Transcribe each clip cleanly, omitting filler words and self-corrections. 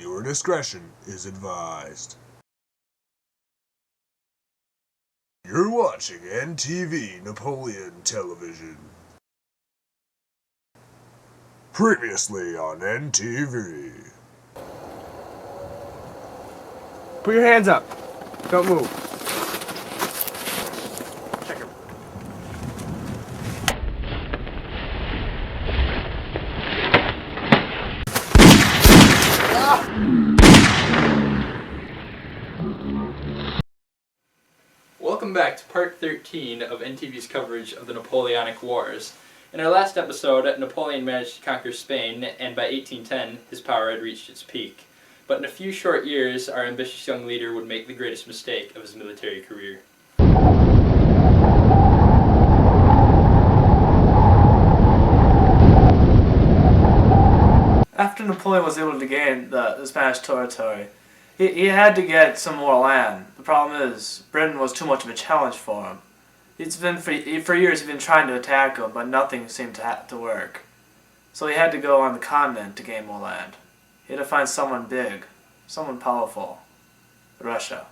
Viewer discretion is advised. You're watching NTV Napoleon Television. Previously on NTV. Put your hands up. Don't move. Check him. Welcome back to part 13 of NTV's coverage of the Napoleonic Wars. In our last episode, Napoleon managed to conquer Spain, and by 1810, his power had reached its peak. But in a few short years, our ambitious young leader would make the greatest mistake of his military career. After Napoleon was able to gain the Spanish territory, he had to get some more land. The problem is, Britain was too much of a challenge for him. For years he'd been trying to attack him, but nothing seemed to work. So he had to go on the continent to gain more land. He had to find someone big, someone powerful. Russia.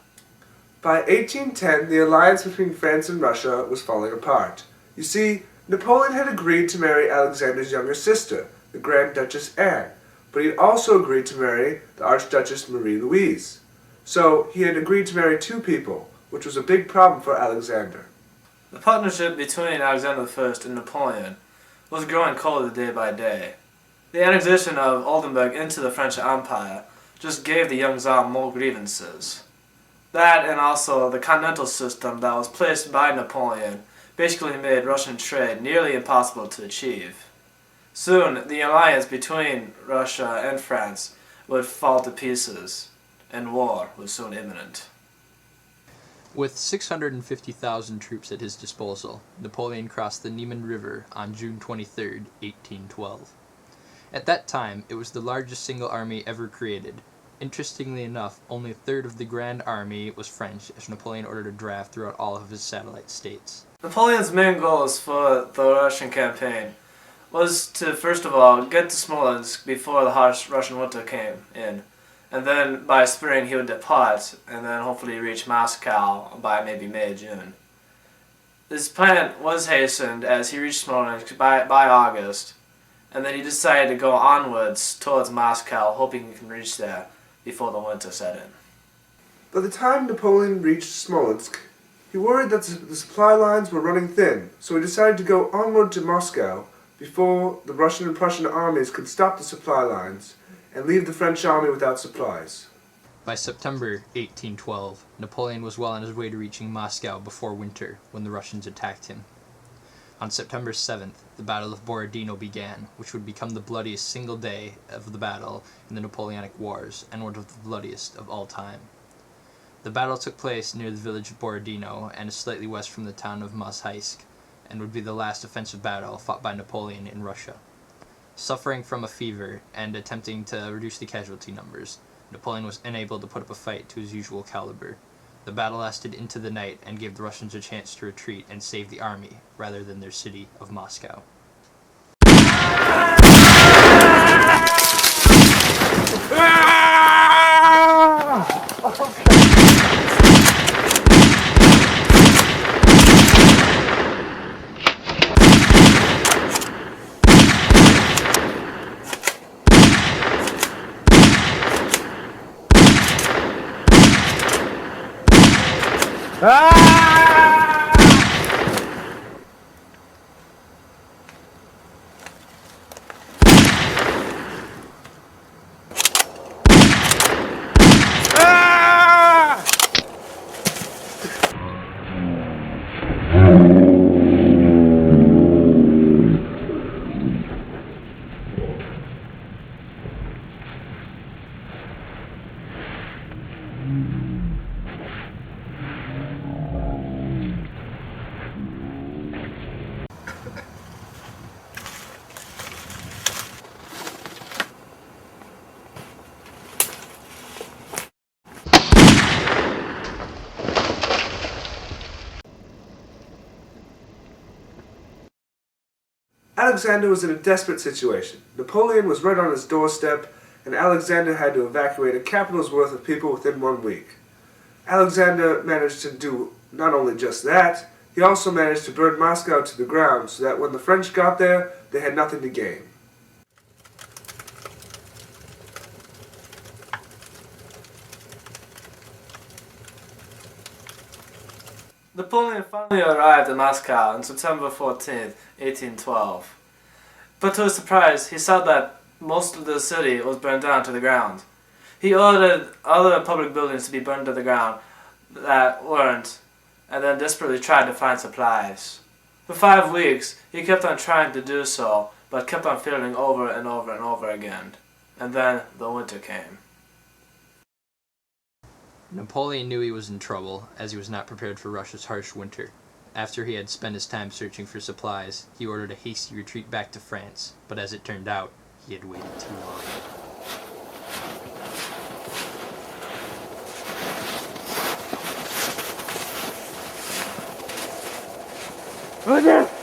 By 1810, the alliance between France and Russia was falling apart. You see, Napoleon had agreed to marry Alexander's younger sister, the Grand Duchess Anne, but he had also agreed to marry the Archduchess Marie-Louise. So he had agreed to marry two people, which was a big problem for Alexander. The partnership between Alexander I and Napoleon was growing colder day by day. The annexation of Oldenburg into the French Empire just gave the young Tsar more grievances. That and also the continental system that was placed by Napoleon basically made Russian trade nearly impossible to achieve. Soon, the alliance between Russia and France would fall to pieces, and war was soon imminent. With 650,000 troops at his disposal, Napoleon crossed the Niemen River on June 23, 1812. At that time, it was the largest single army ever created. Interestingly enough, only a third of the Grand Army was French, as Napoleon ordered a draft throughout all of his satellite states. Napoleon's main goals for the Russian campaign was to, first of all, get to Smolensk before the harsh Russian winter came in, and then by spring he would depart, and then hopefully reach Moscow by maybe May or June. This plan was hastened as he reached Smolensk by August, and then he decided to go onwards towards Moscow, hoping he can reach there before the winter set in. By the time Napoleon reached Smolensk, he worried that the supply lines were running thin, so he decided to go onward to Moscow before the Russian and Prussian armies could stop the supply lines and leave the French army without supplies. By September 1812, Napoleon was well on his way to reaching Moscow before winter, when the Russians attacked him. On September 7th, the Battle of Borodino began, which would become the bloodiest single day of the battle in the Napoleonic Wars, and one of the bloodiest of all time. The battle took place near the village of Borodino, and slightly west from the town of Mozhaisk, and would be the last offensive battle fought by Napoleon in Russia. Suffering from a fever, and attempting to reduce the casualty numbers, Napoleon was unable to put up a fight to his usual caliber. The battle lasted into the night and gave the Russians a chance to retreat and save the army, rather than their city of Moscow. Alexander was in a desperate situation. Napoleon was right on his doorstep, and Alexander had to evacuate a capital's worth of people within 1 week. Alexander managed to do not only just that, he also managed to burn Moscow to the ground so that when the French got there, they had nothing to gain. Napoleon finally arrived in Moscow on September 14th, 1812. But to his surprise, he saw that most of the city was burned down to the ground. He ordered other public buildings to be burned to the ground that weren't, and then desperately tried to find supplies. For 5 weeks, he kept on trying to do so, but kept on failing over and over and over again. And then the winter came. Napoleon knew he was in trouble, as he was not prepared for Russia's harsh winter. After he had spent his time searching for supplies, he ordered a hasty retreat back to France, but as it turned out, he had waited too long. Look at